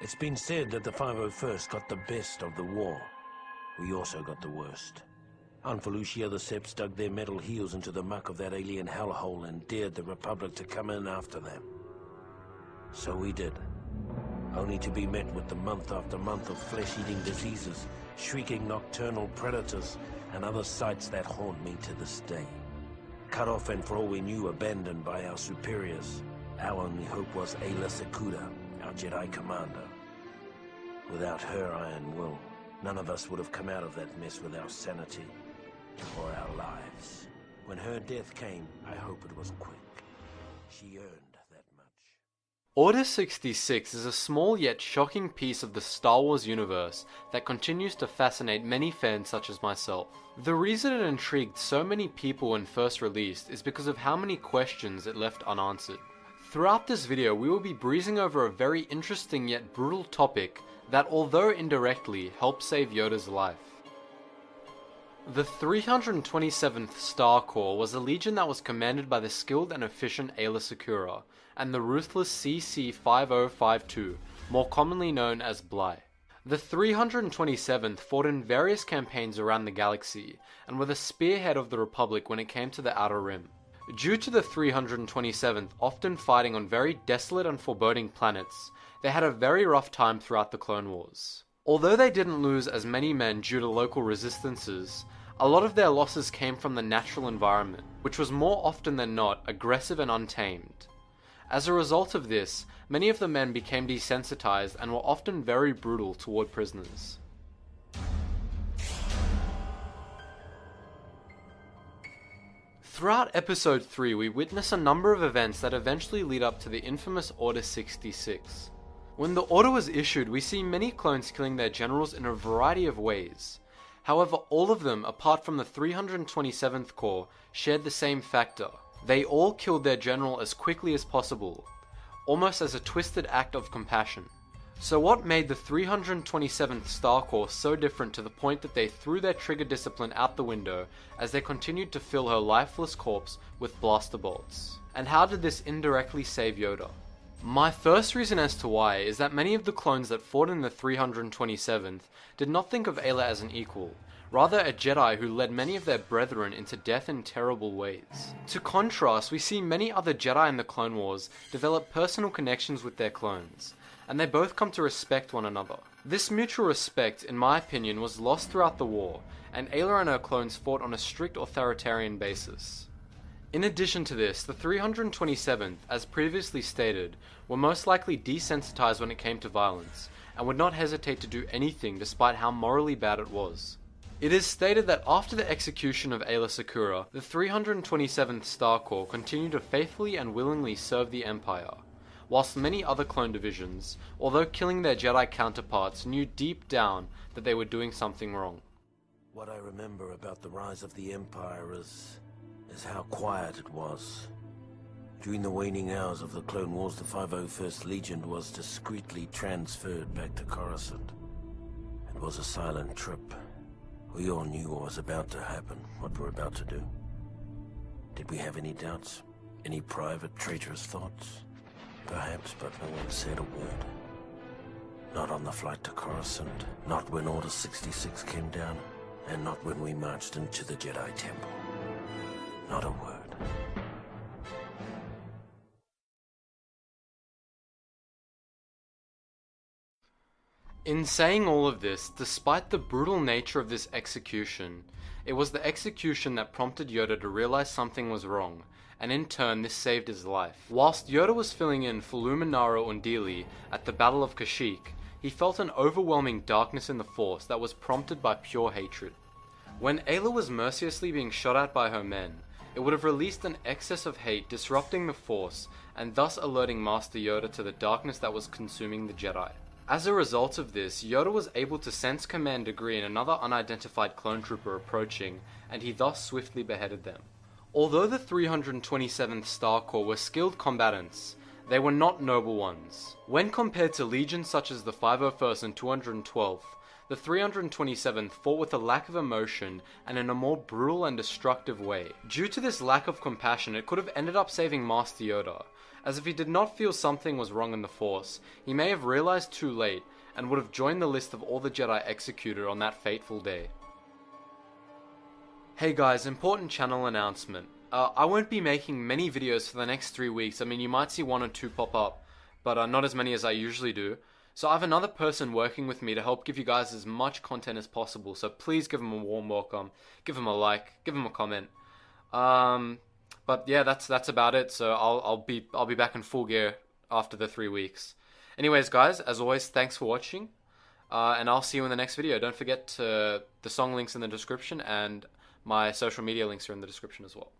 It's been said that the 501st got the best of the war. We also got the worst. On Felucia, the Seps dug their metal heels into the muck of that alien hellhole and dared the Republic to come in after them. So we did. Only to be met with the month after month of flesh-eating diseases, shrieking nocturnal predators, and other sights that haunt me to this day. Cut off and, for all we knew, abandoned by our superiors. Our only hope was Aayla Secura, our Jedi commander. Without her iron will, none of us would have come out of that mess with our sanity or our lives. When her death came, I hope it was quick. She earned that much. Order 66 is a small yet shocking piece of the Star Wars universe that continues to fascinate many fans such as myself. The reason it intrigued so many people when first released is because of how many questions it left unanswered. Throughout this video, we will be breezing over a very interesting yet brutal topic that, although indirectly, helped save Yoda's life. The 327th Star Corps was a legion that was commanded by the skilled and efficient Aayla Secura and the ruthless CC-5052, more commonly known as Bly. The 327th fought in various campaigns around the galaxy and were the spearhead of the Republic when it came to the Outer Rim. Due to the 327th often fighting on very desolate and foreboding planets, they had a very rough time throughout the Clone Wars. Although they didn't lose as many men due to local resistances, a lot of their losses came from the natural environment, which was more often than not aggressive and untamed. As a result of this, many of the men became desensitized and were often very brutal toward prisoners. Throughout episode 3, we witness a number of events that eventually lead up to the infamous Order 66. When the order was issued, we see many clones killing their generals in a variety of ways. However, all of them, apart from the 327th Corps, shared the same factor. They all killed their general as quickly as possible, almost as a twisted act of compassion. So what made the 327th Star Corps so different to the point that they threw their trigger discipline out the window as they continued to fill her lifeless corpse with blaster bolts? And how did this indirectly save Yoda? My first reason as to why is that many of the clones that fought in the 327th did not think of Aayla as an equal, rather a Jedi who led many of their brethren into death in terrible ways. To contrast, we see many other Jedi in the Clone Wars develop personal connections with their clones, and they both come to respect one another. This mutual respect, in my opinion, was lost throughout the war, and Aayla and her clones fought on a strict authoritarian basis. In addition to this, the 327th, as previously stated, were most likely desensitized when it came to violence, and would not hesitate to do anything despite how morally bad it was. It is stated that after the execution of Aayla Secura, the 327th Star Corps continued to faithfully and willingly serve the Empire, whilst many other clone divisions, although killing their Jedi counterparts, knew deep down that they were doing something wrong. What I remember about the rise of the Empire is how quiet it was. During the waning hours of the Clone Wars, the 501st Legion was discreetly transferred back to Coruscant. It was a silent trip. We all knew what was about to happen, what we're about to do. Did we have any doubts? Any private, traitorous thoughts? Perhaps, but no one said a word. Not on the flight to Coruscant, not when Order 66 came down, and not when we marched into the Jedi Temple. Not a word. In saying all of this, despite the brutal nature of this execution, it was the execution that prompted Yoda to realize something was wrong, and in turn this saved his life. Whilst Yoda was filling in for Luminara Undili at the Battle of Kashyyyk, he felt an overwhelming darkness in the Force that was prompted by pure hatred. When Aayla was mercilessly being shot at by her men, it would have released an excess of hate, disrupting the Force, and thus alerting Master Yoda to the darkness that was consuming the Jedi. As a result of this, Yoda was able to sense command degree in another unidentified clone trooper approaching, and he thus swiftly beheaded them. Although the 327th Star Corps were skilled combatants, they were not noble ones. When compared to legions such as the 501st and 212th, the 327th fought with a lack of emotion and in a more brutal and destructive way. Due to this lack of compassion, it could have ended up saving Master Yoda, as if he did not feel something was wrong in the Force, he may have realized too late and would have joined the list of all the Jedi executed on that fateful day. Hey guys, important channel announcement. I won't be making many videos for the next 3 weeks. I mean, you might see 1 or 2 pop up, but not as many as I usually do. So I have another person working with me to help give you guys as much content as possible. So please give him a warm welcome, give him a like, give him a comment. But yeah, that's about it. So I'll be back in full gear after the 3 weeks. Anyways, guys, as always, thanks for watching, and I'll see you in the next video. Don't forget the song links in the description, and my social media links are in the description as well.